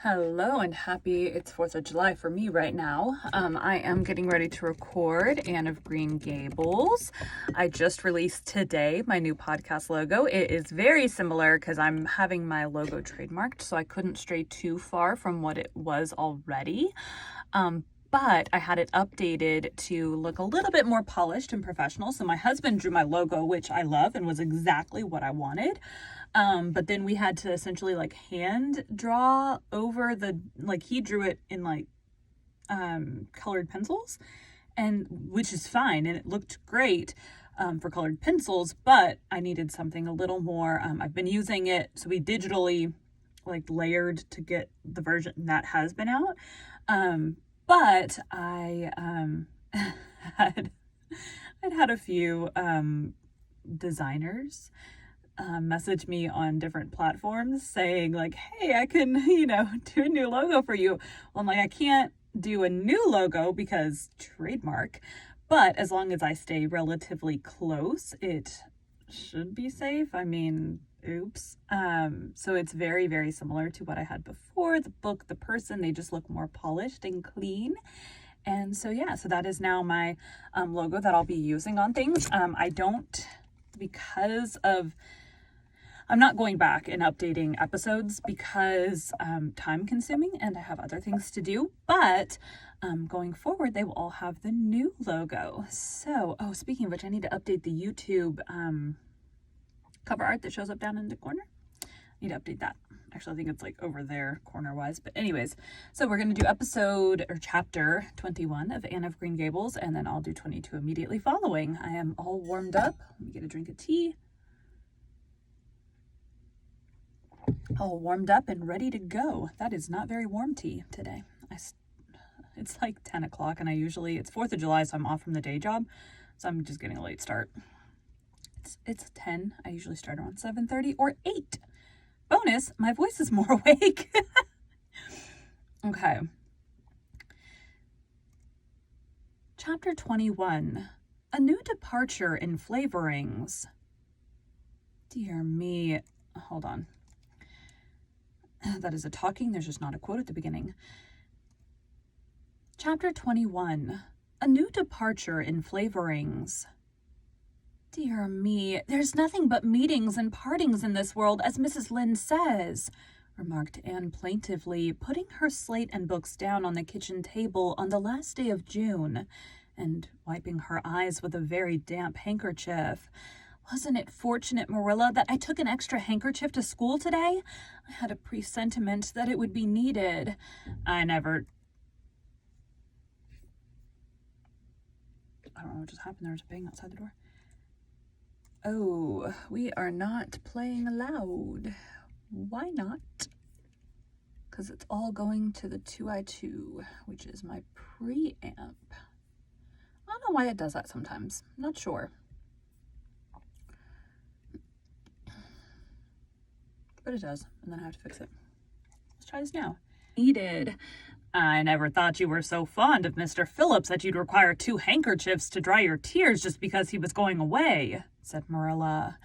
Hello and happy it's 4th of July for me right now. I am getting ready to record Anne of Green Gables. I just released today my new podcast logo. It is very similar because I'm having my logo trademarked, so I couldn't stray too far from what it was already. But I had it updated to look a little bit more polished and professional. So my husband drew my logo, which I love and was exactly what I wanted. But then we had to essentially hand draw over he drew it in colored pencils, and which is fine. And it looked great for colored pencils, but I needed something a little more. I've been using it. So we digitally layered to get the version that has been out. But I I'd had a few designers message me on different platforms saying hey, I can, do a new logo for you. Well, I'm like, I can't do a new logo because trademark, but as long as I stay relatively close, it should be safe. I mean, oops. So it's very, very similar to what I had before. The book, the person, they just look more polished and clean. And so, yeah, so that is now my logo that I'll be using on things. I'm not going back and updating episodes because time consuming and I have other things to do, but going forward, they will all have the new logo. So, speaking of which, I need to update the YouTube cover art that shows up down in the corner. I need to update that. Actually, I think it's over there corner wise, but anyways, so we're going to do episode or chapter 21 of Anne of Green Gables, and then I'll do 22 immediately following. I am all warmed up. Let me get a drink of tea. All warmed up and ready to go. That is not very warm tea today. It's 10 o'clock and it's 4th of July, so I'm off from the day job. So I'm just getting a late start. It's 10. I usually start around 7:30 or 8. Bonus, my voice is more awake. Okay. Chapter 21. A new departure in Flavorings. Dear me. Hold on. That is a talking. There's just not a quote at the beginning. Chapter 21. A new departure in Flavorings. Dear me, there's nothing but meetings and partings in this world, as Mrs. Lynde says, remarked Anne plaintively, putting her slate and books down on the kitchen table on the last day of June, and wiping her eyes with a very damp handkerchief. Wasn't it fortunate, Marilla, that I took an extra handkerchief to school today? I had a presentiment that it would be needed. I don't know what just happened. There was a bang outside the door. Oh, we are not playing loud. Why not? Because it's all going to the 2i2, which is my preamp. I don't know why it does that sometimes. Not sure. But it does, and then I have to fix it. Let's try this now. Needed. I never thought you were so fond of Mr. Phillips that you'd require 2 handkerchiefs to dry your tears just because he was going away, said Marilla.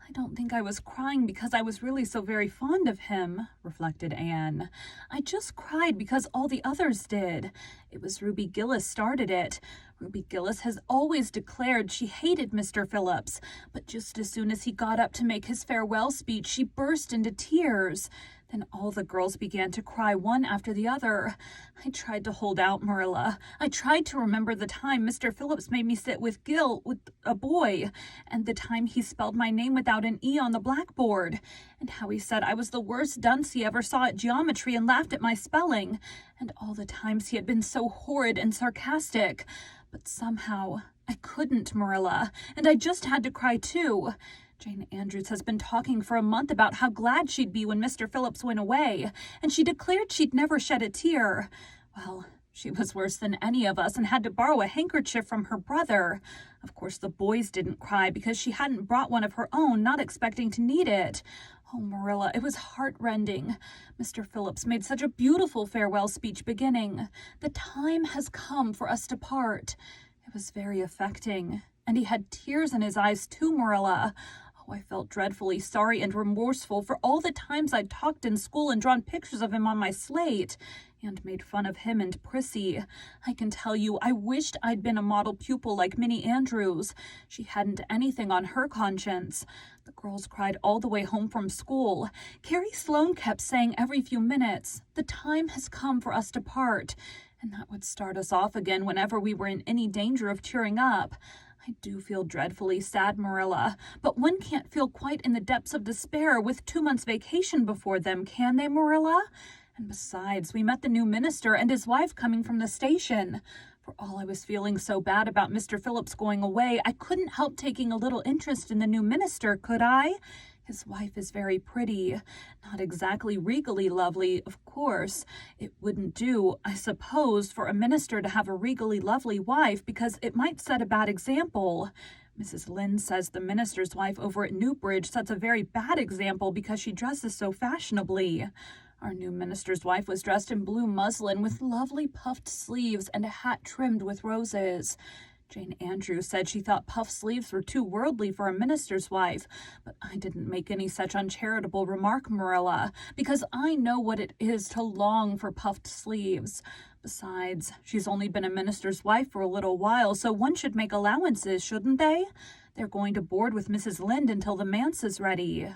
I don't think I was crying because I was really so very fond of him, reflected Anne. I just cried because all the others did. It was Ruby Gillis started it. Ruby Gillis has always declared she hated Mr. Phillips, but just as soon as he got up to make his farewell speech, she burst into tears. Then all the girls began to cry one after the other. I tried to hold out, Marilla. I tried to remember the time Mr. Phillips made me sit with a boy, and the time he spelled my name without an E on the blackboard, and how he said I was the worst dunce he ever saw at geometry and laughed at my spelling, and all the times he had been so horrid and sarcastic. But somehow I couldn't, Marilla, and I just had to cry too. Jane Andrews has been talking for a month about how glad she'd be when Mr. Phillips went away, and she declared she'd never shed a tear. Well, she was worse than any of us and had to borrow a handkerchief from her brother. Of course, the boys didn't cry because she hadn't brought one of her own, not expecting to need it. Oh, Marilla, it was heartrending. Mr. Phillips made such a beautiful farewell speech beginning. The time has come for us to part. It was very affecting. And he had tears in his eyes too, Marilla. I felt dreadfully sorry and remorseful for all the times I'd talked in school and drawn pictures of him on my slate, and made fun of him and Prissy. I can tell you, I wished I'd been a model pupil like Minnie Andrews. She hadn't anything on her conscience. The girls cried all the way home from school. Carrie Sloane kept saying every few minutes, "The time has come for us to part," and that would start us off again whenever we were in any danger of tearing up. I do feel dreadfully sad, Marilla, but one can't feel quite in the depths of despair with 2 months' vacation before them, can they, Marilla? And besides, we met the new minister and his wife coming from the station. For all I was feeling so bad about Mr. Phillips going away, I couldn't help taking a little interest in the new minister, could I? His wife is very pretty. Not exactly regally lovely, of course. It wouldn't do, I suppose, for a minister to have a regally lovely wife because it might set a bad example. Mrs. Lynde says the minister's wife over at Newbridge sets a very bad example because she dresses so fashionably. Our new minister's wife was dressed in blue muslin with lovely puffed sleeves and a hat trimmed with roses. Jane Andrews said she thought puffed sleeves were too worldly for a minister's wife, but I didn't make any such uncharitable remark, Marilla, because I know what it is to long for puffed sleeves. Besides, she's only been a minister's wife for a little while, so one should make allowances, shouldn't they? They're going to board with Mrs. Lynde until the manse is ready.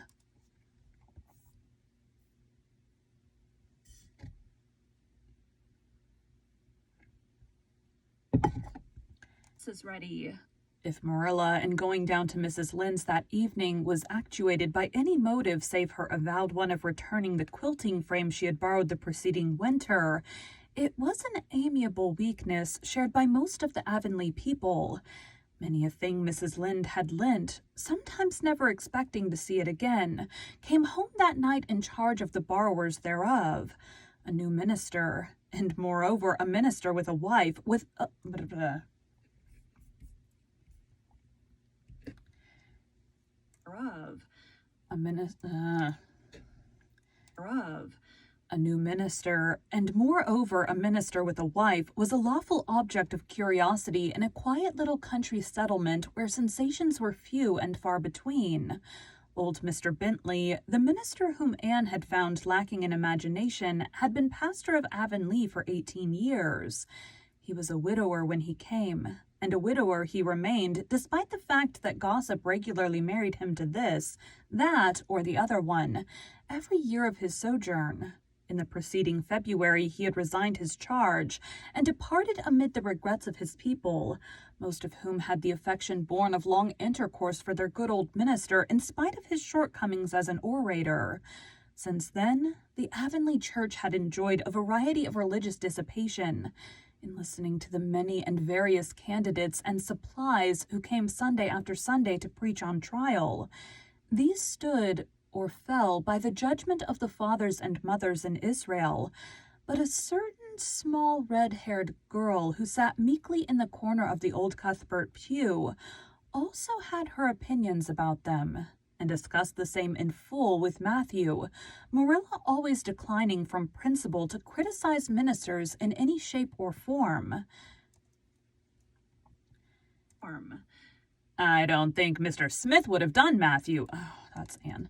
Is ready. If Marilla, in going down to Mrs. Lynde's that evening, was actuated by any motive save her avowed one of returning the quilting frame she had borrowed the preceding winter, it was an amiable weakness shared by most of the Avonlea people. Many a thing Mrs. Lynde had lent, sometimes never expecting to see it again, came home that night in charge of the borrowers thereof. A new minister, and moreover a minister with a wife, with a... A new minister, and moreover a minister with a wife, was a lawful object of curiosity in a quiet little country settlement where sensations were few and far between. Old Mr. Bentley, the minister whom Anne had found lacking in imagination, had been pastor of Avonlea for 18 years. He was a widower when he came, and a widower he remained, despite the fact that gossip regularly married him to this, that, or the other one, every year of his sojourn. In the preceding February he had resigned his charge, and departed amid the regrets of his people, most of whom had the affection born of long intercourse for their good old minister in spite of his shortcomings as an orator. Since then, the Avonlea church had enjoyed a variety of religious dissipation, in listening to the many and various candidates and supplies who came Sunday after Sunday to preach on trial. These stood or fell by the judgment of the fathers and mothers in Israel, but a certain small red-haired girl who sat meekly in the corner of the old Cuthbert pew also had her opinions about them, and discussed the same in full with Matthew, Marilla always declining from principle to criticize ministers in any shape or form. "I don't think Mr. Smith would have done, Matthew." Oh, that's Anne.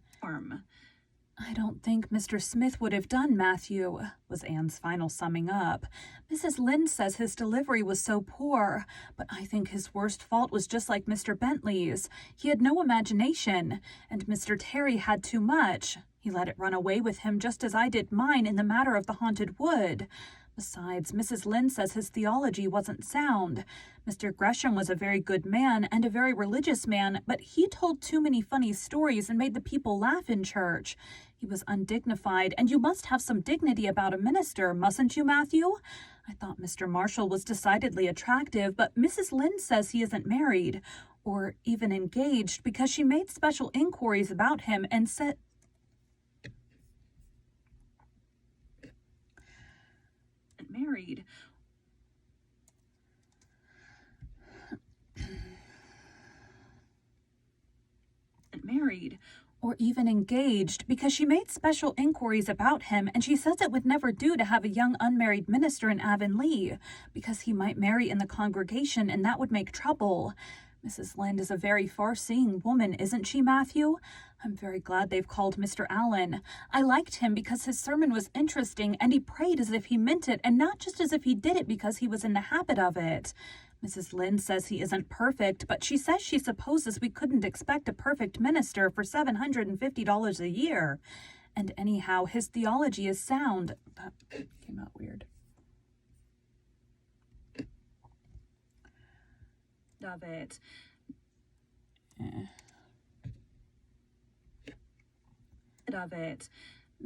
"I don't think Mr. Smith would have done, Matthew," was Anne's final summing up. "Mrs. Lynde says his delivery was so poor, but I think his worst fault was just like Mr. Bentley's. He had no imagination, and Mr. Terry had too much. He let it run away with him just as I did mine in the matter of the haunted wood. Besides, Mrs. Lynde says his theology wasn't sound. Mr. Gresham was a very good man and a very religious man, but he told too many funny stories and made the people laugh in church. He was undignified, and you must have some dignity about a minister, mustn't you, Matthew? I thought Mr. Marshall was decidedly attractive, but Mrs. Lynde says he isn't married, or even engaged, because she made special inquiries about him and said..." married or even engaged, because she made special inquiries about him, and she says it would never do to have a young unmarried minister in Avonlea, because he might marry in the congregation and that would make trouble. Mrs. Lynde is a very far-seeing woman, isn't she, Matthew? I'm very glad they've called Mr. Allen. I liked him because his sermon was interesting and he prayed as if he meant it and not just as if he did it because he was in the habit of it. Mrs. Lynde says he isn't perfect, but she says she supposes we couldn't expect a perfect minister for $750 a year. And anyhow, his theology is sound. That came out weird. Of it. Of it.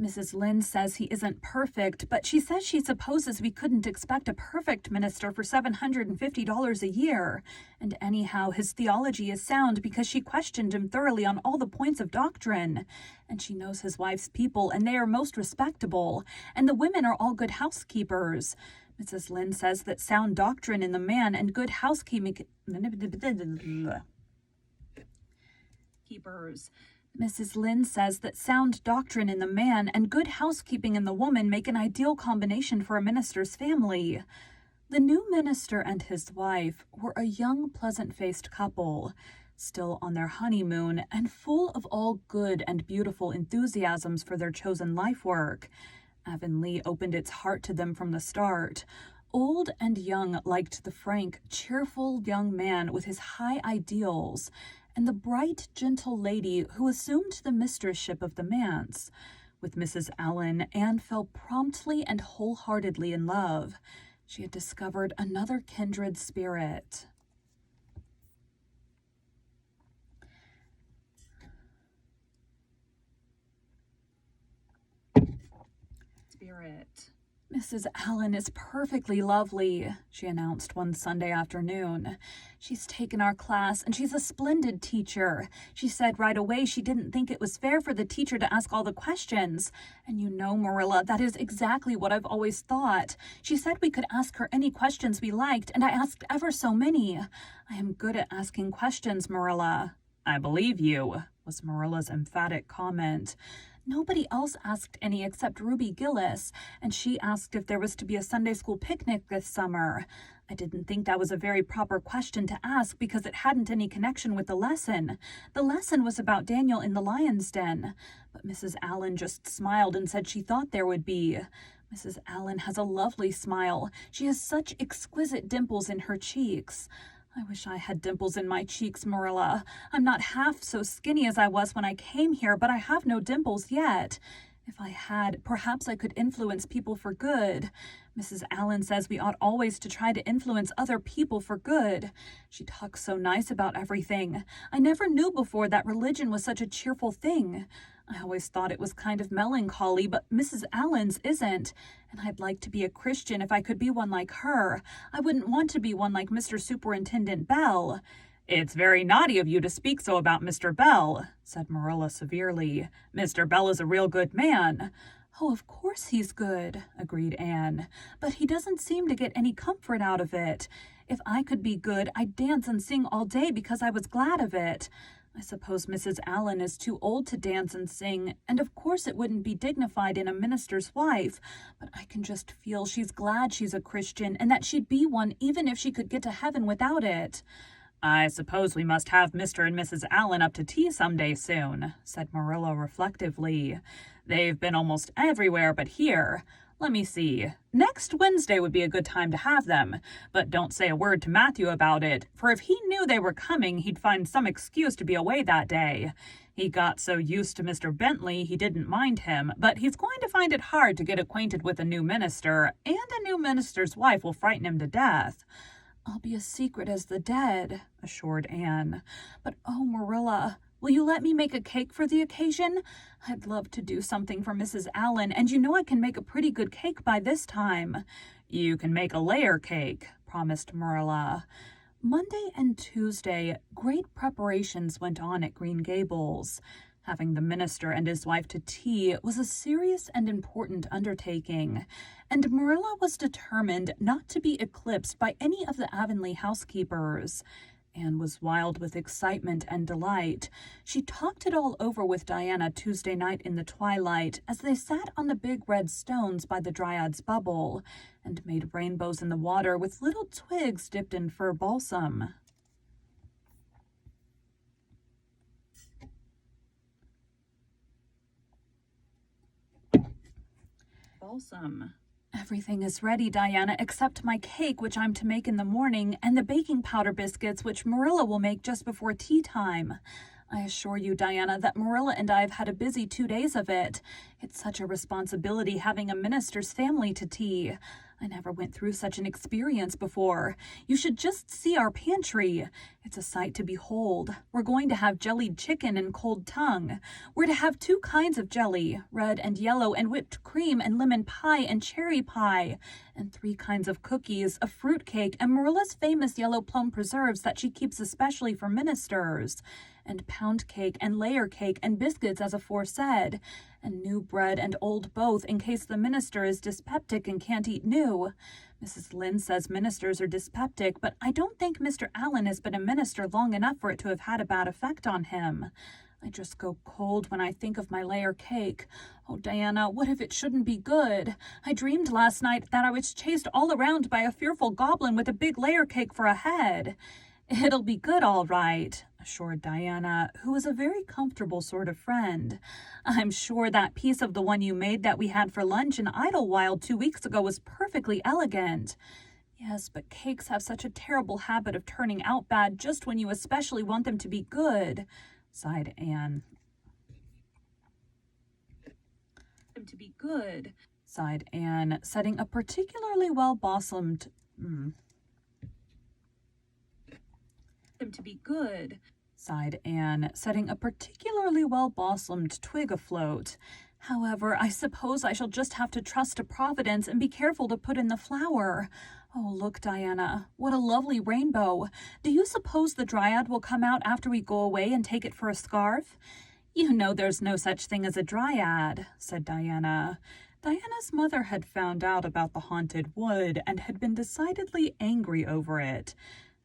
Mrs. Lynde says he isn't perfect, but she says she supposes we couldn't expect a perfect minister for $750 a year. And anyhow, his theology is sound because she questioned him thoroughly on all the points of doctrine. And she knows his wife's people, and they are most respectable, and the women are all good housekeepers. Mrs. Lynde says that sound doctrine in the man and good housekeeping Mrs. Lynde says that sound doctrine in the man and good housekeeping in the woman make an ideal combination for a minister's family. The new minister and his wife were a young, pleasant-faced couple, still on their honeymoon and full of all good and beautiful enthusiasms for their chosen life work. Avonlea opened its heart to them from the start. Old and young liked the frank, cheerful young man with his high ideals, and the bright, gentle lady who assumed the mistressship of the manse. With Mrs. Allen, Anne fell promptly and wholeheartedly in love. She had discovered another kindred spirit. Mrs. Allen is perfectly lovely, she announced one Sunday afternoon. She's taken our class, and she's a splendid teacher. She said right away she didn't think it was fair for the teacher to ask all the questions. And you know, Marilla, that is exactly what I've always thought. She said we could ask her any questions we liked, and I asked ever so many. I am good at asking questions, Marilla. I believe you, was Marilla's emphatic comment. Nobody else asked any except Ruby Gillis, and she asked if there was to be a Sunday school picnic this summer. I didn't think that was a very proper question to ask because it hadn't any connection with the lesson. The lesson was about Daniel in the lion's den. But Mrs. Allen just smiled and said she thought there would be. Mrs. Allen has a lovely smile. She has such exquisite dimples in her cheeks. I wish I had dimples in my cheeks, Marilla. I'm not half so skinny as I was when I came here, but I have no dimples yet. If I had, perhaps I could influence people for good. Mrs. Allen says we ought always to try to influence other people for good. She talks so nice about everything. I never knew before that religion was such a cheerful thing. I always thought it was kind of melancholy, but Mrs. Allen's isn't. And I'd like to be a Christian if I could be one like her. I wouldn't want to be one like Mr. Superintendent Bell. It's very naughty of you to speak so about Mr. Bell, said Marilla severely. Mr. Bell is a real good man. Oh, of course he's good, agreed Anne. But he doesn't seem to get any comfort out of it. If I could be good, I'd dance and sing all day because I was glad of it. I suppose Mrs. Allen is too old to dance and sing, and of course it wouldn't be dignified in a minister's wife, but I can just feel she's glad she's a Christian and that she'd be one even if she could get to heaven without it. I suppose we must have Mr. and Mrs. Allen up to tea someday soon, said Marilla reflectively. They've been almost everywhere but here. Let me see. Next Wednesday would be a good time to have them, but don't say a word to Matthew about it, for if he knew they were coming, he'd find some excuse to be away that day. He got so used to Mr. Bentley he didn't mind him, but he's going to find it hard to get acquainted with a new minister, and a new minister's wife will frighten him to death. I'll be as secret as the dead, assured Anne. But oh, Marilla, will you let me make a cake for the occasion? I'd love to do something for Mrs. Allen, and you know I can make a pretty good cake by this time. You can make a layer cake, promised Marilla. Monday and Tuesday, great preparations went on at Green Gables. Having the minister and his wife to tea was a serious and important undertaking, and Marilla was determined not to be eclipsed by any of the Avonlea housekeepers. Anne was wild with excitement and delight. She talked it all over with Diana Tuesday night in the twilight as they sat on the big red stones by the Dryad's Bubble and made rainbows in the water with little twigs dipped in fir balsam. balsam. Everything is ready, Diana, except my cake, which I'm to make in the morning, and the baking powder biscuits, which Marilla will make just before tea time. I assure you, Diana, that Marilla and I have had a busy 2 days of it. It's such a responsibility having a minister's family to tea. I never went through such an experience before. You should just see our pantry. It's a sight to behold. We're going to have jellied chicken and cold tongue. We're to have 2 kinds of jelly, red and yellow, and whipped cream and lemon pie and cherry pie, and 3 kinds of cookies, a fruit cake, and Marilla's famous yellow plum preserves that she keeps especially for ministers, and pound cake and layer cake and biscuits as aforesaid, and new bread and old both in case the minister is dyspeptic and can't eat new. Mrs. Lynde says ministers are dyspeptic, but I don't think Mr. Allen has been a minister long enough for it to have had a bad effect on him. I just go cold when I think of my layer cake. Oh, Diana, what if it shouldn't be good? I dreamed last night that I was chased all around by a fearful goblin with a big layer cake for a head. It'll be good, all right, assured Diana, who was a very comfortable sort of friend. I'm sure that piece of the one you made that we had for lunch in Idlewild 2 weeks ago was perfectly elegant. Yes, but cakes have such a terrible habit of turning out bad just when you especially want them to be good, sighed Anne. Them to be good, sighed Anne, setting a particularly well-balsamed them to be good, sighed Anne, setting a particularly well-balsamed twig afloat. However, I suppose I shall just have to trust to Providence and be careful to put in the flour. Oh, look, Diana, what a lovely rainbow. Do you suppose the dryad will come out after we go away and take it for a scarf? You know there's no such thing as a dryad, said Diana. Diana's mother had found out about the haunted wood and had been decidedly angry over it.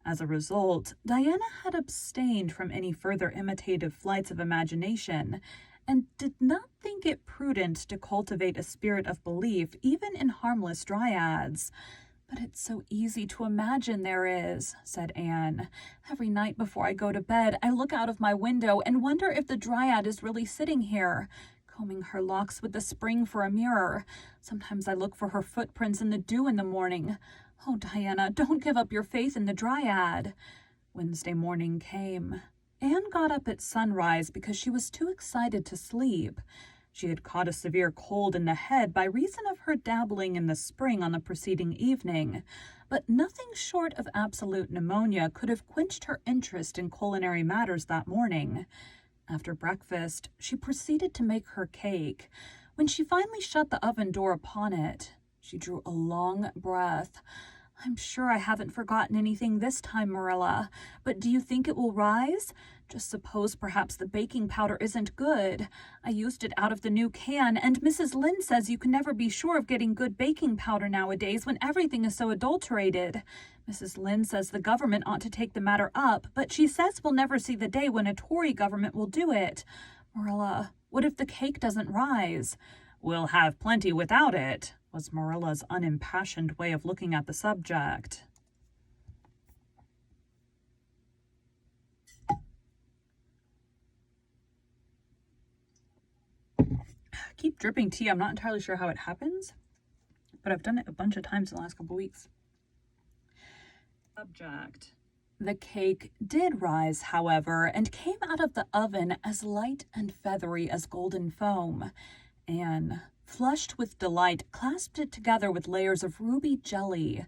As a result, Diana had abstained from any further imitative flights of imagination and did not think it prudent to cultivate a spirit of belief even in harmless dryads. But it's so easy to imagine there is, said Anne. Every night before I go to bed, I look out of my window and wonder if the dryad is really sitting here, combing her locks with the spring for a mirror. Sometimes I look for her footprints in the dew in the morning. Oh, Diana, don't give up your faith in the dryad. Wednesday morning came. Anne got up at sunrise because she was too excited to sleep. She had caught a severe cold in the head by reason of her dabbling in the spring on the preceding evening, but nothing short of absolute pneumonia could have quenched her interest in culinary matters that morning. After breakfast, she proceeded to make her cake. When she finally shut the oven door upon it, she drew a long breath. I'm sure I haven't forgotten anything this time, Marilla, but do you think it will rise? Just suppose perhaps the baking powder isn't good. I used it out of the new can, and Mrs. Lynde says you can never be sure of getting good baking powder nowadays when everything is so adulterated. Mrs. Lynde says the government ought to take the matter up, but she says we'll never see the day when a Tory government will do it. Marilla, what if the cake doesn't rise? We'll have plenty without it, was Marilla's unimpassioned way of looking at the subject. I keep dripping tea. I'm not entirely sure how it happens, but I've done it a bunch of times in the last couple weeks. Subject. The cake did rise, however, and came out of the oven as light and feathery as golden foam. Anne, flushed with delight, clasped it together with layers of ruby jelly,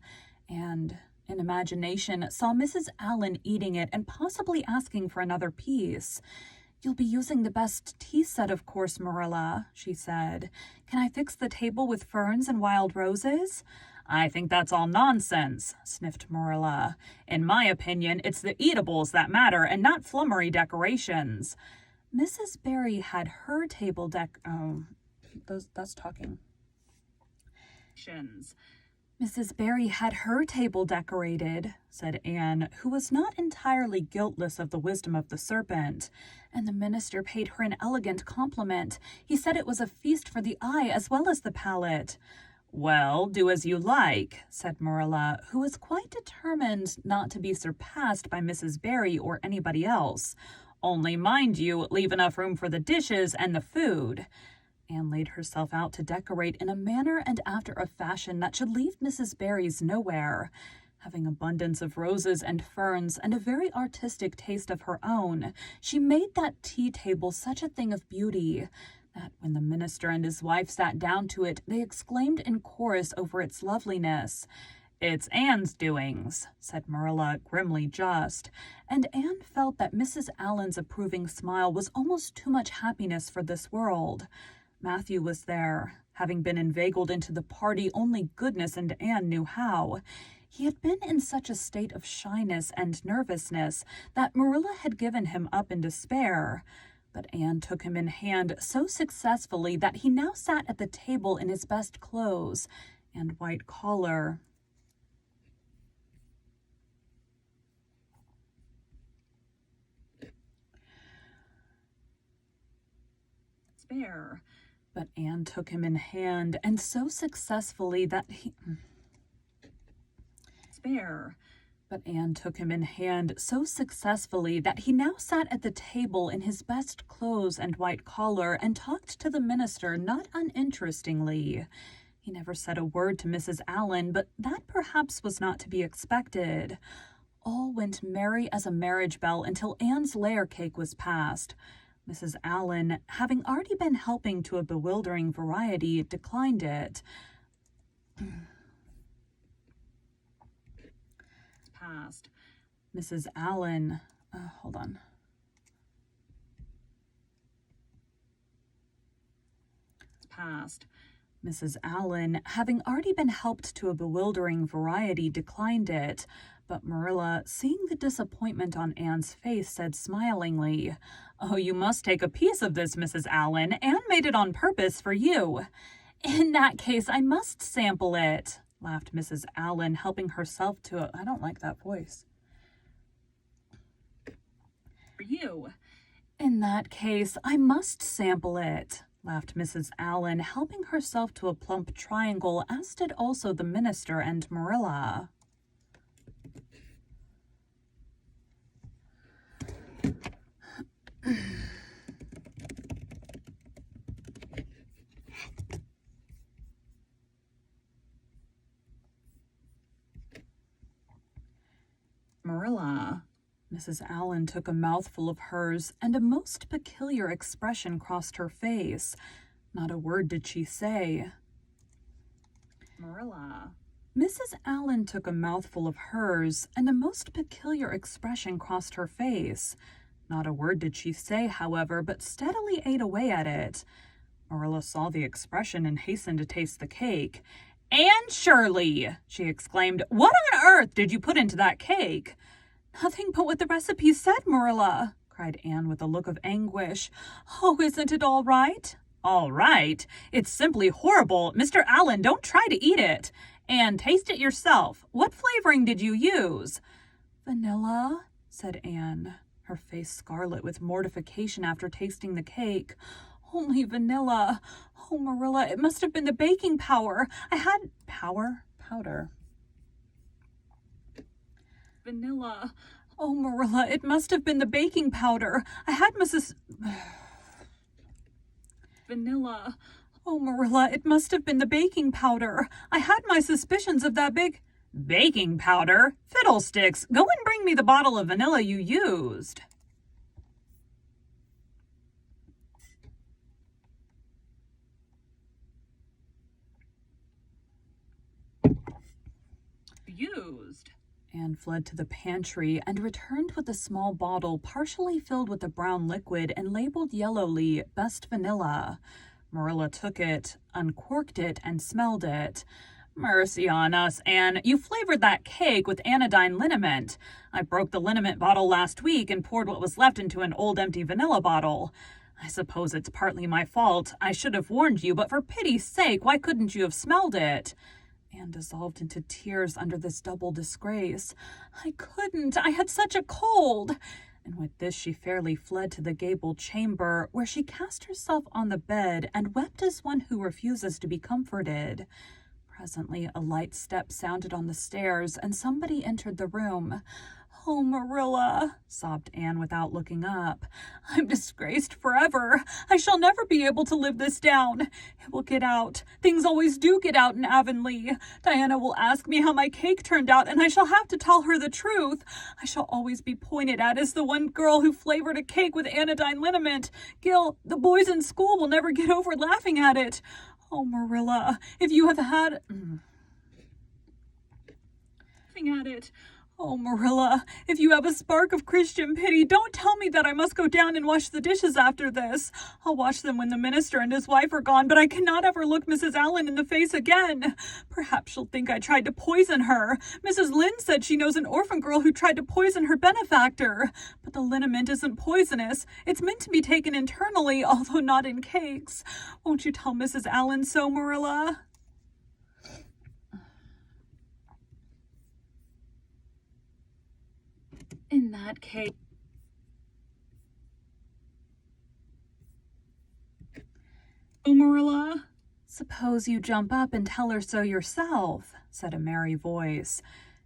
and, in imagination, saw Mrs. Allen eating it and possibly asking for another piece. You'll be using the best tea set, of course, Marilla, she said. Can I fix the table with ferns and wild roses? I think that's all nonsense, sniffed Marilla. In my opinion, it's the eatables that matter and not flummery decorations. Mrs. Barry had her table that's talking. Mrs. Barry had her table decorated, said Anne, who was not entirely guiltless of the wisdom of the serpent, and the minister paid her an elegant compliment. He said it was a feast for the eye as well as the palate. Well, do as you like, said Marilla, who was quite determined not to be surpassed by Mrs. Barry or anybody else. Only mind you, leave enough room for the dishes and the food. Anne laid herself out to decorate in a manner and after a fashion that should leave Mrs. Barry's nowhere. Having abundance of roses and ferns and a very artistic taste of her own, she made that tea table such a thing of beauty that when the minister and his wife sat down to it, they exclaimed in chorus over its loveliness. "It's Anne's doings," said Marilla, grimly just, and Anne felt that Mrs. Allen's approving smile was almost too much happiness for this world. Matthew was there, having been inveigled into the party only goodness and Anne knew how. He had been in such a state of shyness and nervousness that Marilla had given him up in despair. But Anne took him in hand so successfully that he now sat at the table in his best clothes and white collar. But Anne took him in hand and so successfully that he now sat at the table in his best clothes and white collar and talked to the minister not uninterestingly. He never said a word to Mrs. Allen, but that perhaps was not to be expected. All went merry as a marriage bell until Anne's layer cake was passed. Mrs. Allen, having already been helping to a bewildering variety, declined it. Mrs. Allen, Mrs. Allen, having already been helped to a bewildering variety, declined it. But Marilla, seeing the disappointment on Anne's face, said smilingly, "Oh, you must take a piece of this, Mrs. Allen. Anne made it on purpose for you." "In that case, I must sample it," laughed Mrs. Allen, helping herself to I don't like that voice. "For you." "In that case, I must sample it," laughed Mrs. Allen, helping herself to a plump triangle, as did also the minister and Marilla. Marilla. Mrs. Allen took a mouthful of hers, and a most peculiar expression crossed her face. Not a word did she say. Marilla. Mrs. Allen took a mouthful of hers, and a most peculiar expression crossed her face. Not a word did she say, however, but steadily ate away at it. Marilla saw the expression and hastened to taste the cake. "Anne Shirley!" she exclaimed. "What on earth did you put into that cake?" "Nothing but what the recipe said, Marilla," cried Anne with a look of anguish. "Oh, isn't it all right?" "All right? It's simply horrible. Mr. Allen, don't try to eat it. Anne, taste it yourself. What flavoring did you use?" "Vanilla," said Anne, her face scarlet with mortification after tasting the cake. "Only vanilla. Oh, Marilla, it must have been the baking powder. I had powder. Vanilla. Oh, Marilla, it must have been the baking powder. I had Vanilla. Oh, Marilla, it must have been the baking powder. I had my suspicions of that baking powder? Fiddlesticks! Go and bring me the bottle of vanilla you used." Anne fled to the pantry and returned with a small bottle partially filled with a brown liquid and labeled yellowly, "Best Vanilla." Marilla took it, uncorked it, and smelled it. "Mercy on us, Anne. You flavored that cake with anodyne liniment. I broke the liniment bottle last week and poured what was left into an old empty vanilla bottle. I suppose it's partly my fault. I should have warned you, but for pity's sake, why couldn't you have smelled it?" Anne dissolved into tears under this double disgrace. "I couldn't. I had such a cold." And with this she fairly fled to the gable chamber, where she cast herself on the bed and wept as one who refuses to be comforted. Presently a light step sounded on the stairs, and somebody entered the room. Oh, Marilla, sobbed Anne without looking up. I'm disgraced forever. I shall never be able to live this down. It will get out. Things always do get out in Avonlea. Diana will ask me how my cake turned out, and I shall have to tell her the truth. I shall always be pointed at as the one girl who flavored a cake with anodyne liniment. Gil, the boys in school will never get over laughing at it. Oh, Marilla, if you have had... laughing at it. Oh, Marilla, if you have a spark of Christian pity, don't tell me that I must go down and wash the dishes after this. I'll wash them when the minister and his wife are gone, but I cannot ever look Mrs. Allen in the face again. Perhaps she'll think I tried to poison her. Mrs. Lynde said she knows an orphan girl who tried to poison her benefactor. But the liniment isn't poisonous. It's meant to be taken internally, although not in cakes. Won't you tell Mrs. Allen so, Marilla? In that case... Oh, Marilla, suppose you jump up and tell her so yourself, said a merry voice.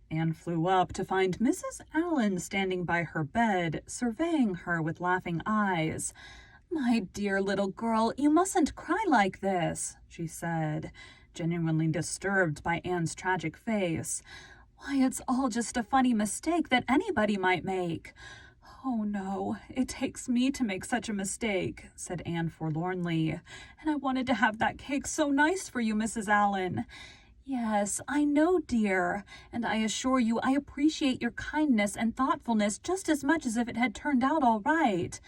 Anne flew up to find Mrs. Allen standing by her bed, surveying her with laughing eyes. My dear little girl, you mustn't cry like this, she said, genuinely disturbed by Anne's tragic face. Why, it's all just a funny mistake that anybody might make. Oh, no, it takes me to make such a mistake, said Anne forlornly. And I wanted to have that cake so nice for you, Mrs. Allen. Yes, I know, dear, and I assure you I appreciate your kindness and thoughtfulness just as much as if it had turned out all right.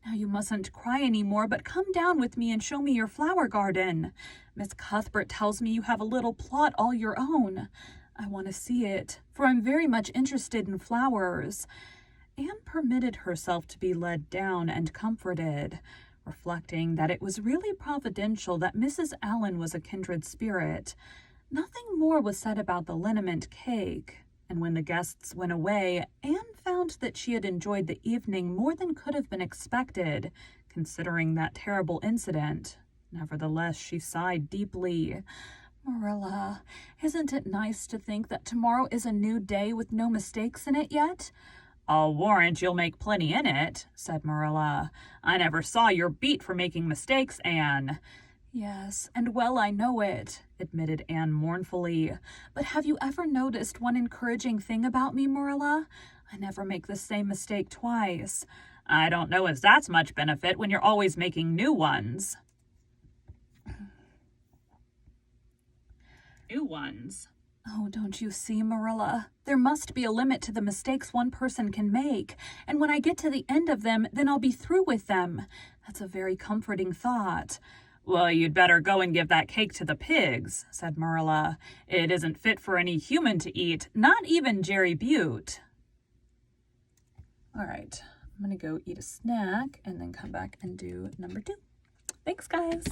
Now you mustn't cry any more, but come down with me and show me your flower garden. Miss Cuthbert tells me you have a little plot all your own. I want to see it, for I'm very much interested in flowers. Anne permitted herself to be led down and comforted, reflecting that it was really providential that Mrs. Allen was a kindred spirit. Nothing more was said about the liniment cake, and when the guests went away, Anne found that she had enjoyed the evening more than could have been expected, considering that terrible incident. Nevertheless, she sighed deeply. Marilla, isn't it nice to think that tomorrow is a new day with no mistakes in it yet? I'll warrant you'll make plenty in it, said Marilla. I never saw your beat for making mistakes, Anne. Yes, and well I know it, admitted Anne mournfully. But have you ever noticed one encouraging thing about me, Marilla? I never make the same mistake twice. I don't know if that's much benefit when you're always making new ones. New ones. Oh, don't you see, Marilla? There must be a limit to the mistakes one person can make, and when I get to the end of them, then I'll be through with them. That's a very comforting thought. Well, you'd better go and give that cake to the pigs, said Marilla. It isn't fit for any human to eat, not even Jerry Butte. All right, I'm going to go eat a snack and then come back and do number 2. Thanks, guys.